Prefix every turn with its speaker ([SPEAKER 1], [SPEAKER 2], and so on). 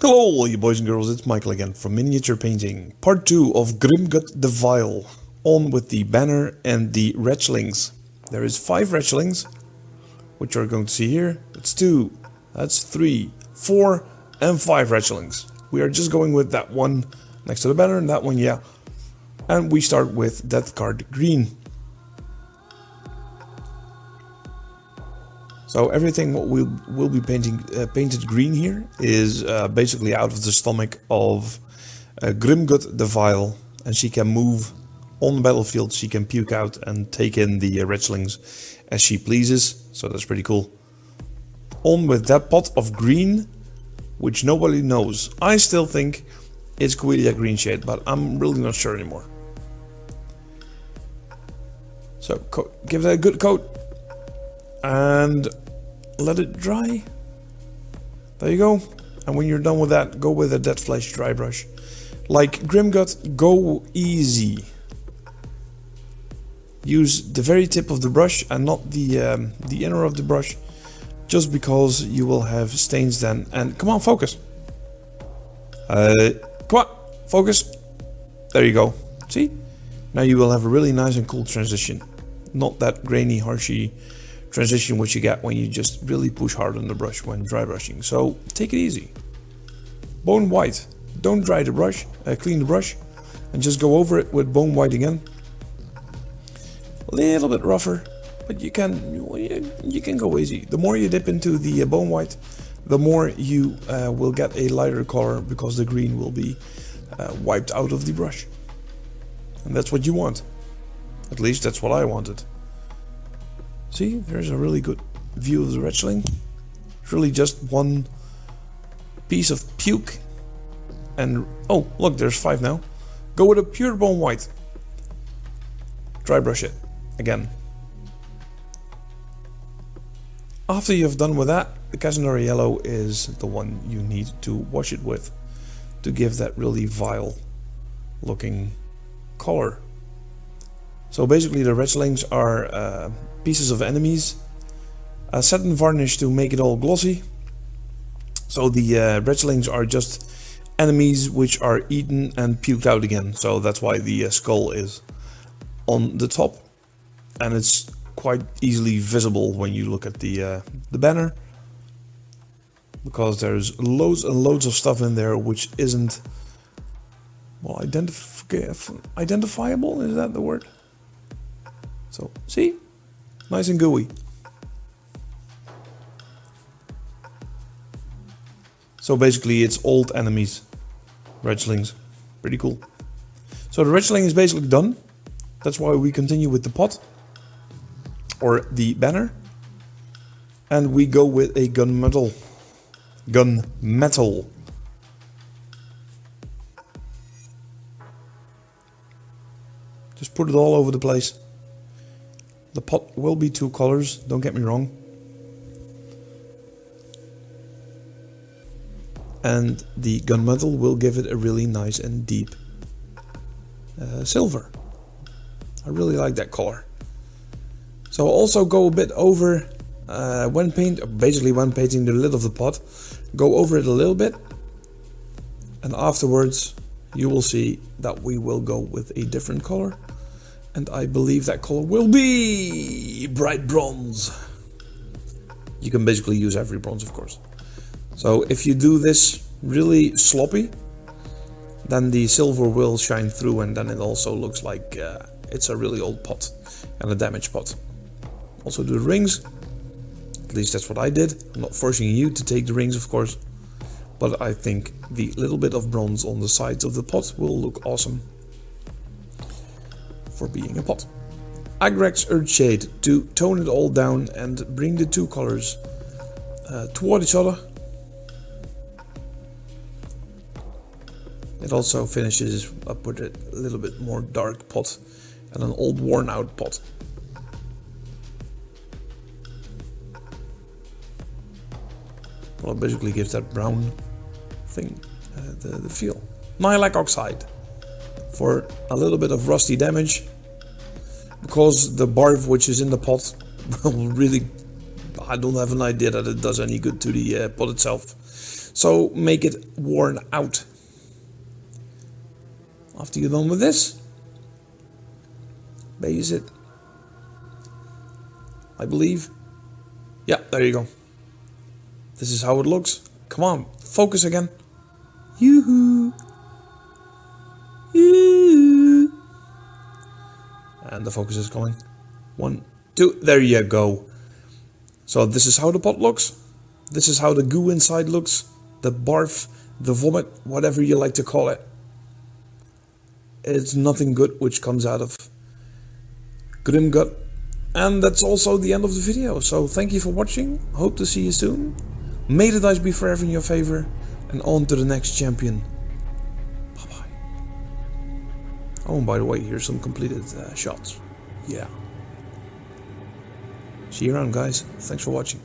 [SPEAKER 1] Hello all you boys and girls, it's Michael again from Miniature Painting, part 2 of GrimGut the Vile, on with the banner and the Retchlings. There is 5 Retchlings, which you're going to see here. It's 2, that's 3, 4 and 5 Retchlings. We are just going with that one next to the banner and that one, yeah. And we start with that card green. So everything what we'll be painting painted green here is basically out of the stomach of GrimGut the Vile, and she can move on the battlefield. She can puke out and take in the Retchlings as she pleases, so that's pretty cool. On with that pot of green, which nobody knows. I still think it's Coelia green shade, but I'm really not sure anymore. So give that a good coat. And let it dry. There you go. And when you're done with that, go with a Dead Flesh dry brush. Like GrimGut, go easy. Use the very tip of the brush and not the inner of the brush, just because you will have stains then. And come on, focus. Come on, focus. There you go. See? Now you will have a really nice and cool transition. Not that grainy, harshy transition which you get when you just really push hard on the brush when dry brushing. So take it easy. Bone white. Don't dry the brush, clean the brush, and just go over it with bone white again. A little bit rougher, but you can go easy. The more you dip into the bone white, the more you will get a lighter color, because the green will be wiped out of the brush. And that's what you want. At least that's what I wanted. See, there's a really good view of the Retchling. It's really just one piece of puke. And oh, look, there's 5 now. Go with a pure bone white. Dry brush it again. After you've done with that, the Casanova yellow is the one you need to wash it with to give that really vile looking color. So basically the Retchlings are pieces of enemies, set in varnish to make it all glossy. So the Retchlings are just enemies which are eaten and puked out again. So that's why the skull is on the top, and it's quite easily visible when you look at the banner, because there's loads and loads of stuff in there which isn't, well, identifiable, is that the word? So see, nice and gooey. So basically it's old enemies, Retchlings. Pretty cool. So the Retchling is basically done. That's why we continue with the pot, or the banner, and we go with a gunmetal. Gunmetal. Just put it all over the place. The pot will be 2 colors, don't get me wrong. And the gunmetal will give it a really nice and deep silver. I really like that color. So also go a bit over when painting the lid of the pot. Go over it a little bit, and afterwards you will see that we will go with a different color. And I believe that color will be bright bronze. You can basically use every bronze, of course. So if you do this really sloppy, then the silver will shine through, and then it also looks like it's a really old pot and a damaged pot. Also do the rings. At least that's what I did. I'm not forcing you to take the rings, of course. But I think the little bit of bronze on the sides of the pot will look awesome for being a pot. Agrex Earthshade to tone it all down and bring the 2 colors toward each other. It also finishes up with a little bit more dark pot and an old worn out pot. Well, it basically gives that brown thing the feel. Lilac Oxide for a little bit of rusty damage, because the barf which is in the pot will really, I don't have an idea that it does any good to the pot itself. So make it worn out. After you're done with this, base it, I believe. Yeah, there you go. This is how it looks. Come on, focus again. Yoo-hoo. Yoo-hoo. And the focus is going. 1, 2, there you go. So this is how the pot looks. This is how the goo inside looks. The barf, the vomit, whatever you like to call it. It's nothing good which comes out of GrimGut. And that's also the end of the video. So thank you for watching. Hope to see you soon. May the dice be forever in your favor. And on to the next champion. Bye bye. Oh, and by the way, here's some completed shots. Yeah. See you around, guys. Thanks for watching.